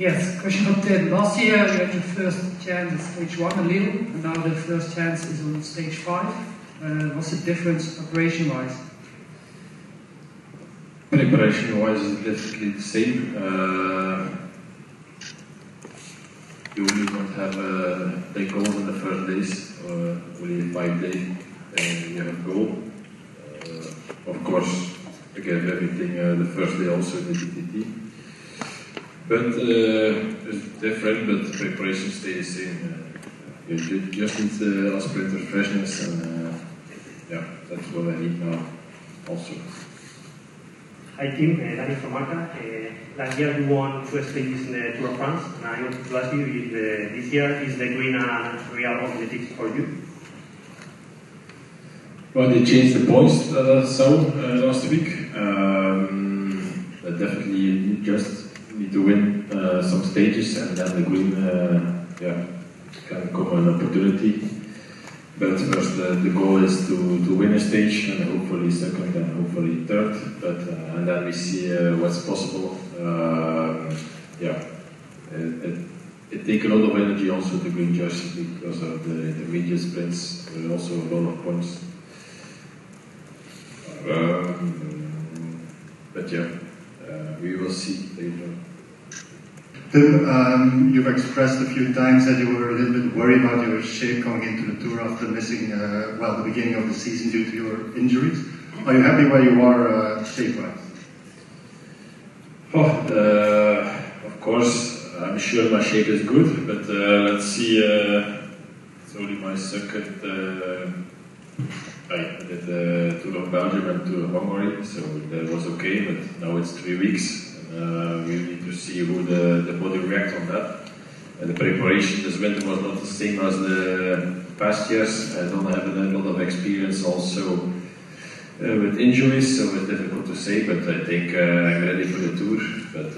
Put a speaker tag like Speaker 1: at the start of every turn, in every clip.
Speaker 1: Yes, question from Ted. Last year you had your first chance at stage 1 in Lille, and now the first chance is on stage 5. What's the difference preparation-wise?
Speaker 2: Preparation-wise is definitely the same. You really don't have big goals in the first days, only 5 days you have a goal. Of course, again, everything the first day also the DTT. But it's different, but the preparation stays the same. You just need sprint freshness, and yeah, that's what I need now also.
Speaker 3: Hi team, Dani from Marca. Last year you won 2 stages in the Tour of France, and I wanted to ask you if this year is the green a real objective for you?
Speaker 2: Well, they changed the points last week. But definitely you just need to win some stages, and then the green can come an opportunity. But first the goal is to win a stage, and hopefully second and hopefully third. But and then we see what's possible. It takes a lot of energy also the green jersey because of the intermediate sprints. There are also a lot of points. But yeah, we will see later.
Speaker 4: Tim, you've expressed a few times that you were a little bit worried about your shape coming into the Tour after missing, the beginning of the season due to your injuries. Are you happy where you are shape-wise?
Speaker 2: Of course, I'm sure my shape is good, but let's see. It's only my second. I did the Tour of Belgium and Tour of Hungary, so that was okay, but now it's 3 weeks. We need to see how the body reacts on that. And the preparation this winter was not the same as the past years. I don't have a lot of experience also with injuries, so it's difficult to say, but I think I'm ready for the Tour, but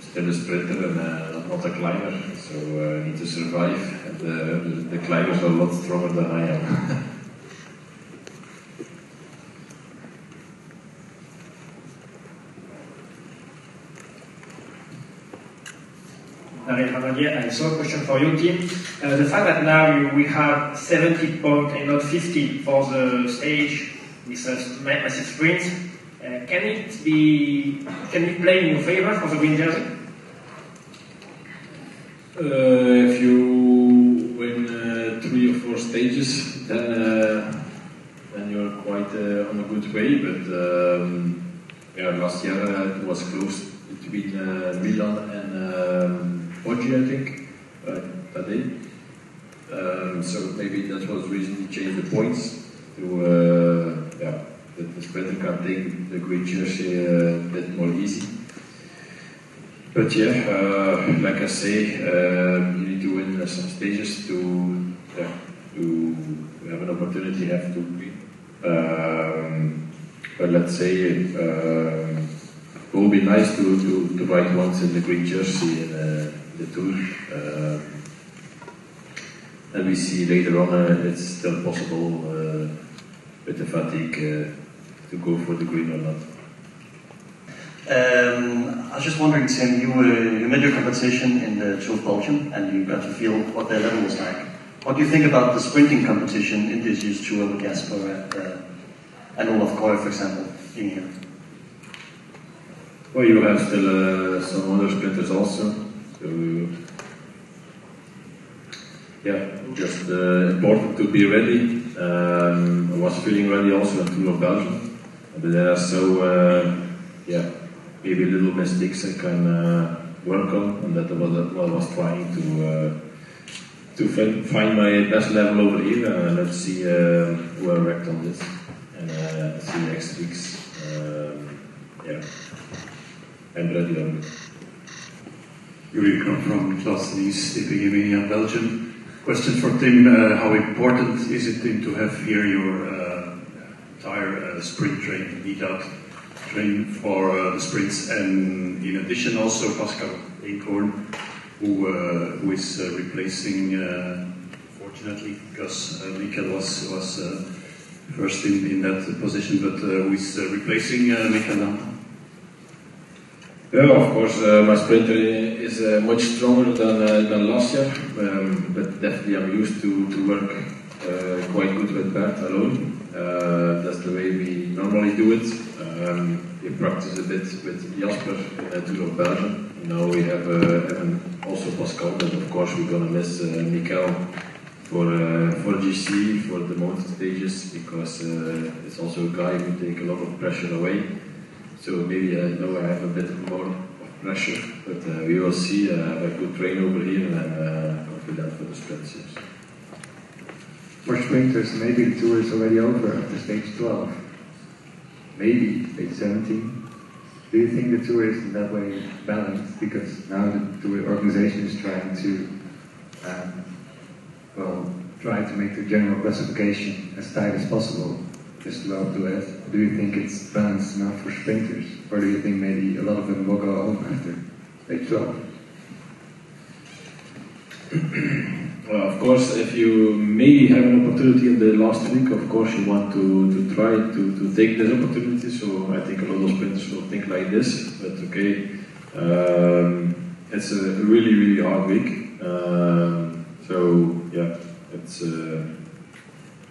Speaker 2: still a sprinter and not a climber, so I need to survive. And the climbers are a lot stronger than I am.
Speaker 3: Merlier, I saw a question for you, Tim. The fact that now we have 70 points and not 50 for the stage with massive sprints, can it play in your favor for the green jersey?
Speaker 2: If you win 3 or 4 stages, then you're quite on a good way. But last year it was close between Milan and Oggi, I think, that day. So maybe that was the reason to change the points to that the sprinter can take the green jersey a bit more easy. But yeah, like I say, you need to win some stages to have an opportunity have to win. But let's say it will be nice to ride once in the green jersey in the Tour. And we see later on it's still possible with the fatigue to go for the green or not.
Speaker 5: I was just wondering, Tim, you made your competition in the Tour of Belgium and you got to feel what their level was like. What do you think about the sprinting competition in this year's Tour with Jasper and Olaf Koy, for example, in here?
Speaker 2: Well, you have still some other sprinters also. So, just important to be ready. I was feeling ready also in Tour of Belgium, but there are maybe little mistakes I can work on, and that was what I was trying to find my best level over here. Let's see who I worked on this, and see next week's. I'm ready on it.
Speaker 6: You come from Klasnice, Epidemia, Belgium. Question for Tim, how important is it, Tim, to have here your entire sprint train, lead-out train for the sprints, and in addition also Pascal Acorn, who is replacing, fortunately, because Michael was first in that position, but who is replacing Michael?
Speaker 2: Yeah, of course, my sprinter is much stronger than last year, but definitely I'm used to work quite good with Bert alone. That's the way we normally do it. We practice a bit with Jasper in the Tour of Belgium. Now we have also Pascal, but of course we're going to miss Mikel for GC, for the mountain stages, because it's also a guy who takes a lot of pressure away. So maybe now I have a bit more of pressure, but we will see. I have a good train over here, and I'm confident for the sprints.
Speaker 7: For sprinters, maybe the tour is already over after stage 12, maybe stage 17. Do you think the tour is in that way balanced? Because now the tour organization is trying to, try to make the general classification as tight as possible, just to up to it. Do you think it's balanced enough for sprinters? Or do you think maybe a lot of them will go home after stage 12?
Speaker 2: Well, of course, if you maybe have an opportunity in the last week, of course you want to try to take this opportunity. So I think a lot of sprinters will think like this, but okay, it's a really hard week. So yeah, it's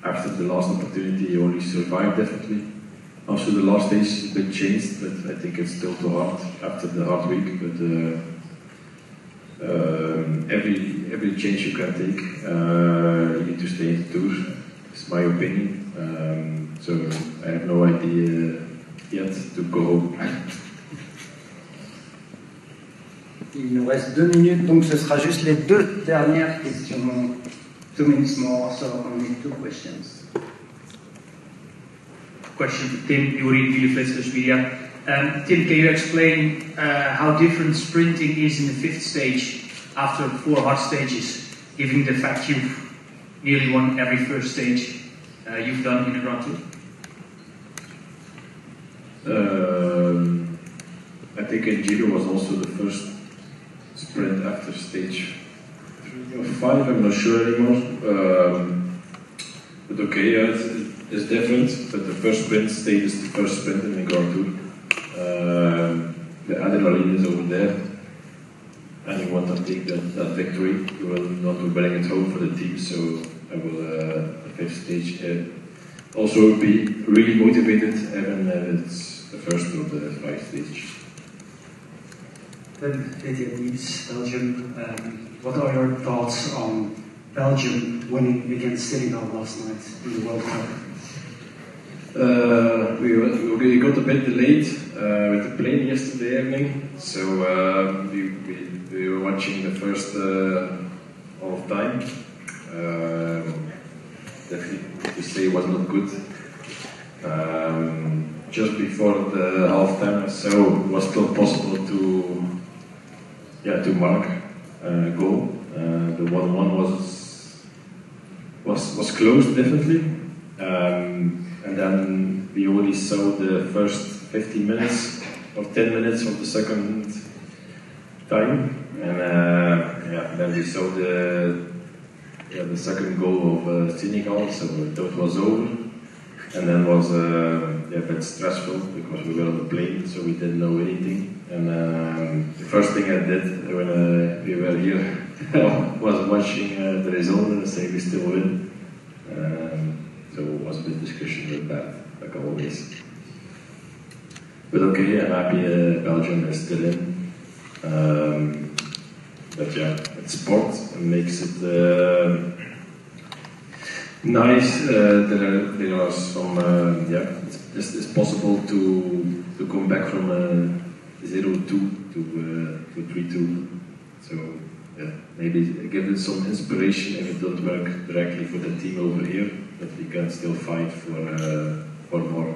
Speaker 2: after the last opportunity you only survive definitely. Also the last stage is a bit changed, but I think it's still too hard after the hard week. But every change you can take, you need to stay in the tour. It's my opinion. So I have no idea yet to go home.
Speaker 8: Il nous reste 2 minutes, donc ce sera juste les 2 dernières questions. 2 minutes more, so only 2 questions.
Speaker 1: Question for Tim, Yuri, Bielefeld Media. Tim, can you explain how different sprinting is in the 5th stage after 4 hard stages, given the fact you've nearly won every first stage you've done in the Grand
Speaker 2: Tour? I think in Giro was also the first sprint after stage 3 or 5, I'm not sure anymore. But okay, yeah, it's different, but the first sprint stage is the first sprint in the Grand Tour. The adrenaline is over there, and you want to take that victory. You will not bring it home for the team, so I will, the 5th stage, also be really motivated, even if it's the first of the 5 stages.
Speaker 9: Then ATMs, Belgium. What are your thoughts on Belgium winning against Senegal last night in the World Cup?
Speaker 2: We got a bit delayed with the plane yesterday evening, so we were watching the first half time. Definitely to say it was not good. Just before the half time, so it was still possible to mark a goal. The 1-1 was close, definitely. And then we only saw the first 15 minutes or 10 minutes of the second time, and then we saw the second goal of Senegal, so we thought it was over, and then was a bit stressful because we were on the plane, so we didn't know anything. And the first thing I did when we were here was watching the result and say we still win. So it was a bit discussion with that, like always. But okay, I'm happy Belgium is still in. But yeah, it's sport and makes it nice. There are some, it's possible to come back from 0-2 to 3-2. So yeah, maybe give it some inspiration if it don't work directly for the team over here, but we can still fight for more.